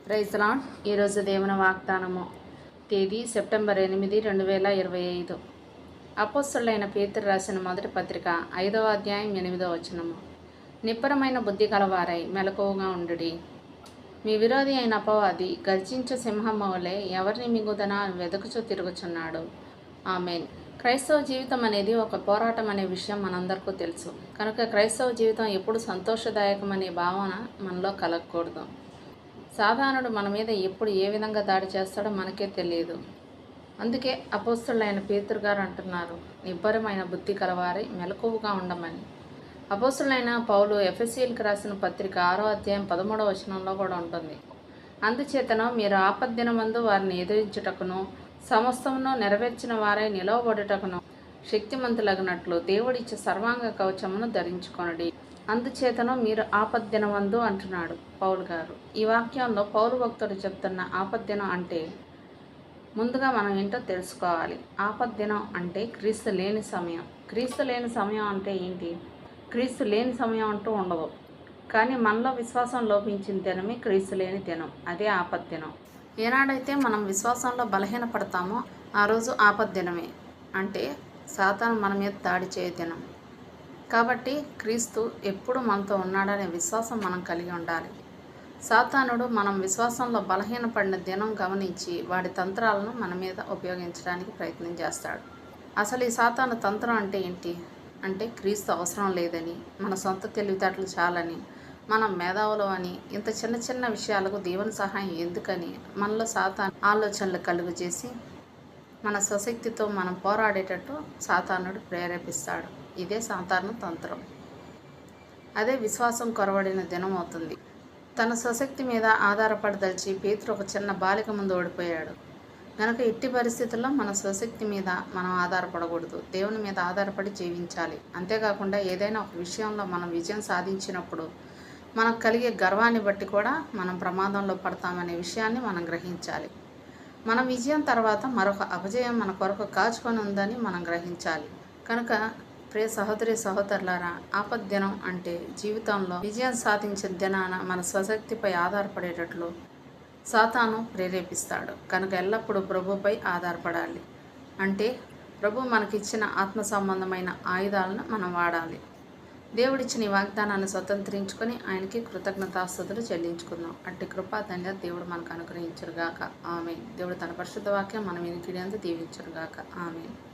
Praise lord. ఈరోజు దేవుని వాగ్దానము తేదీ సెప్టెంబర్ 8, 2025. అపోస్తలుడైన పేతురు రాసిన మొదటి పత్రిక 5వ అధ్యాయం 8వ వచనము. నిబ్బరమైన బుద్ధి గలవారై మెలకువగా ఉండుడి. మీ విరోధి అయిన అపవాది గర్జించు సింహము వలె ఎవరిని మింగుదనా వెదకుచూ తిరుగుచున్నాడు. ఆమేన్. క్రైస్తవ జీవితం అనేది ఒక పోరాటం అనే విషయం మనందరికీ తెలుసు. కనుక క్రైస్తవ జీవితం ఎప్పుడు సంతోషదాయకం అనే భావన మనలో కలగకూడదు. సాధారణుడు మన మీద ఎప్పుడు ఏ విధంగా దాడి చేస్తాడో మనకే తెలియదు. అందుకే అపోస్తలుడైన పేతురు గారు అంటున్నారు, నిబ్బరమైన బుద్ధి కలవారై మెలకువగా ఉండమని. అపోస్తలుడైన పౌలు ఎఫెసీయులకు రాసిన పత్రిక 6వ అధ్యాయం 13వ వచనంలో కూడా ఉంటుంది. అందుచేతను మీరు ఆపద్దినమందు వారిని ఎదిరించుటకును సమస్తమును నెరవేర్చిన వారై నిలవబడుటకును శక్తిమంతులగినట్లు దేవుడిచ్చే సర్వాంగ కవచమును ధరించుకొనుడి. అందుచేతను మీరు ఆపద్దినమందు అంటున్నాడు పౌలు గారు. ఈ వాక్యంలో పౌలు భక్తుడు చెప్తున్న ఆపద్దినం అంటే ముందుగా మనం ఏంటో తెలుసుకోవాలి. ఆపద్దినం అంటే క్రీస్తు లేని సమయం. క్రీస్తు లేని సమయం అంటే ఏంటి? క్రీస్తు లేని సమయం అంటూ ఉండదు. కానీ మనలో విశ్వాసం లోపించిన దినమే క్రీస్తు లేని దినం. అదే ఆపద్దినం. ఏనాడైతే మనం విశ్వాసంలో బలహీనపడతామో ఆ రోజు ఆపద్దినమే. అంటే సాతాను మన మీద దాడి చేయ దినం. కాబట్టి క్రీస్తు ఎప్పుడు మనతో ఉన్నాడనే విశ్వాసం మనం కలిగి ఉండాలి. సాతానుడు మనం విశ్వాసంలో బలహీనపడిన దినం గమనించి వాడి తంత్రాలను మన మీద ఉపయోగించడానికి ప్రయత్నం చేస్తాడు. అసలు ఈ సాతాను తంత్రం అంటే ఏంటి? అంటే క్రీస్తు అవసరం లేదని, మన సొంత తెలివితేటలు చాలని, మనం మేధావులు అని, ఇంత చిన్న చిన్న విషయాలకు దేవుని సహాయం ఎందుకని మనలో సాతాను ఆలోచనలు కలుగు చేసి మన స్వశక్తితో మనం పోరాడేటట్టు సాతానుడు ప్రేరేపిస్తాడు. ఇదే సాతాను తంత్రం. అదే విశ్వాసం కొరవడిన దినం అవుతుంది. తన స్వశక్తి మీద ఆధారపడదలిచి పేతురు ఒక చిన్న బాలిక ముందు ఓడిపోయాడు. కనుక ఎట్టి పరిస్థితుల్లో మన స్వశక్తి మీద మనం ఆధారపడకూడదు. దేవుని మీద ఆధారపడి జీవించాలి. అంతేకాకుండా ఏదైనా ఒక విషయంలో మనం విజయం సాధించినప్పుడు మనకు కలిగే గర్వాన్ని బట్టి కూడా మనం ప్రమాదంలో పడతామనే విషయాన్ని మనం గ్రహించాలి. మన విజయం తర్వాత మరొక అపజయం మన కొరకు కాచుకొని ఉందని మనం గ్రహించాలి. కనుక ప్రియ సహోదరి సహోదరులారా, ఆపద్దినం అంటే జీవితంలో విజయం సాధించిన దినాన మన స్వశక్తిపై ఆధారపడేటట్లు సాతాను ప్రేరేపిస్తాడు. కనుక ఎల్లప్పుడూ ప్రభుపై ఆధారపడాలి. అంటే ప్రభు మనకిచ్చిన ఆత్మ సంబంధమైన ఆయుధాలను మనం వాడాలి. దేవుడిచ్చిన ఈ వాగ్దానాన్ని స్వతంత్రించుకొని ఆయనకి కృతజ్ఞతాస్తుతులు చెల్లించుకుందాం. అట్టి కృపా ధన్యత దేవుడు మనకు అనుగ్రహించురుగాక. ఆమేన్. దేవుడు తన పరిశుద్ధ వాక్యం మనం వినికిడియందు దీవించురుగాక. ఆమేన్.